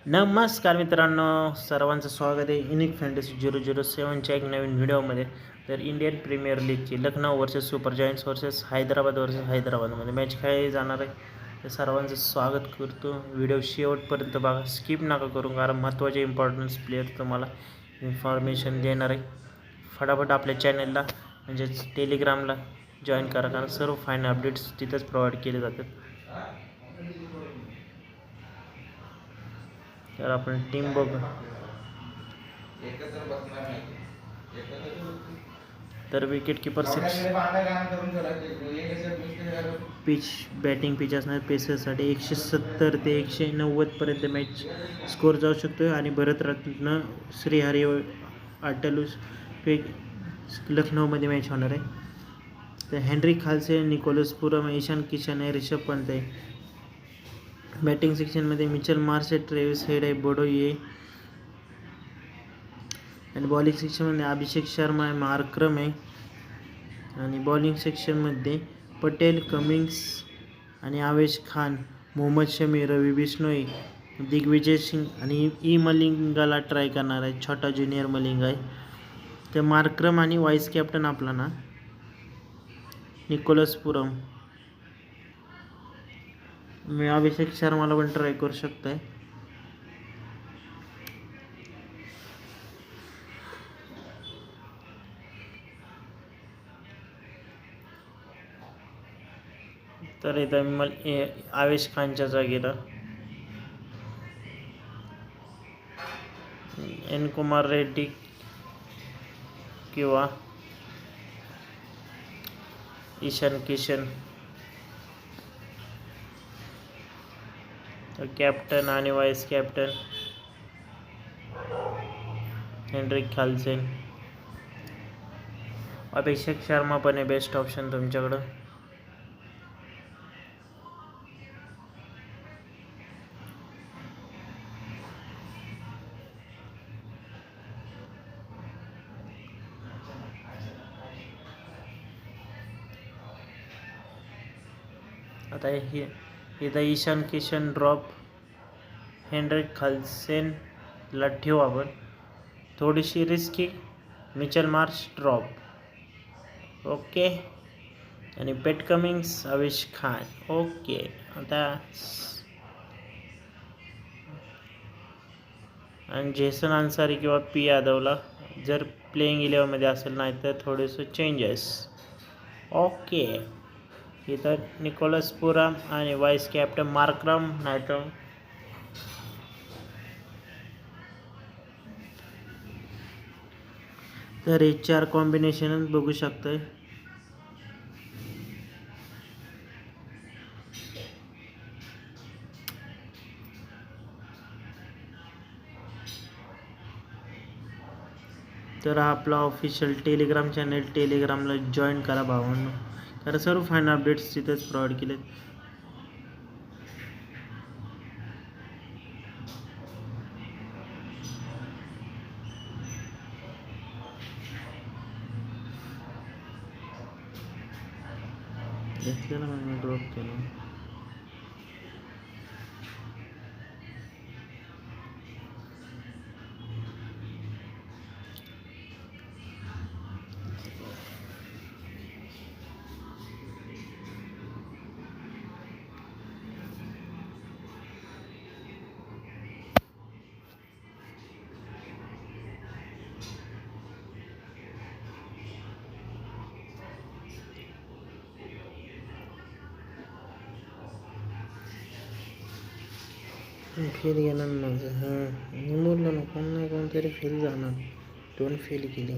नमस्कार मित्रांनो, सर्वांचं स्वागत आहे युनिक फॅन्टसी 007च्या एक नवीन व्हिडिओमध्ये. तर इंडियन प्रीमियर लीगची Lucknow versus super giants versus Hyderabad हैदराबादमध्ये मॅच काय जाणार आहे, तर सर्वांचं स्वागत करतो. व्हिडिओ शेवटपर्यंत बघा, स्किप नका करू, कारण महत्त्वाचे इम्पॉर्टन्स प्लेयर तुम्हाला इन्फॉर्मेशन देणार आहे. फटाफट आपल्या चॅनलला म्हणजेच टेलिग्रामला जॉईन करा, कारण सर्व फायनल अपडेट्स तिथंच प्रोव्हाइड केले जातात. तर आपण टीम बघू. तर wicket keeper 6 pitch batting pitch असणार. पेसरसाठी 170 ते 190 पर्यंत मॅच स्कोर जाऊ शकतो. आणि भरतरत्न श्रीहरी अटलूस लखनौमध्ये मॅच होणार आहे. तर हेनरी खालसे, निकोलस पुरम, ईशान किशन आहे, रिषभ पंत आहे. बॅटिंग सेक्शनमध्ये मिचेल मार्श आहे, ट्रेव्हिस हेड आहे, बोडोई आहे. आणि बॉलिंग सेक्शनमध्ये अभिषेक शर्मा आहे, मार्क्रम आहे. आणि बॉलिंग सेक्शनमध्ये पटेल, कमिन्स आणि आवेश खान, मोहम्मद शमी, रवी बिश्नोई, दिग्विजय सिंग आणि ई मलिंगाला ट्राय करणार आहे. छोटा ज्युनियर मलिंग आहे. तर मार्क्रम आणि वाईस कॅप्टन आपला ना निकोलस पुरम. मी अभिषेक शर्माला पण ट्राय करू शकतोय. तर इथं आवेश खानच्या जागेला एन कुमार रेड्डी किंवा ईशान किशन. तर कॅप्टन आणि vice captain Henry खालसे. Abhishek Sharma पण आहे बेस्ट ऑप्शन तुमच्याकडं. आता इथं ईशान किशन ड्रॉप, हेनरी खालसेनला ठेवू आपण. थोडीशी risky Mitchell Marsh drop. Okay. आणि पेट कमिन्स, आवेश खान. ओके. आता आणि जेसन अन्सारी किंवा पी यादवला जर प्लेइंग 11मध्ये असेल, नाही तर थोडेसे चेंजेस. ओके. इथं निकोलस पुरम आणि वाईस कॅप्टन मार्क्रम, नाही तर हे 4 कॉम्बिनेशन बघू शकतोय. तर आपला ऑफिशियल टेलिग्राम चॅनल, टेलिग्रामला जॉईन करा भावांनो, कारण सर्व फायनल अपडेट्स तिथेच प्रोव्हाइड केलेत. घेतलेलं मी ड्रॉप केलं. फेल गेला माझं. हां, मी बोललो ना, कोण नाही कोणतरी फेल जाणार. 2 फेल केले.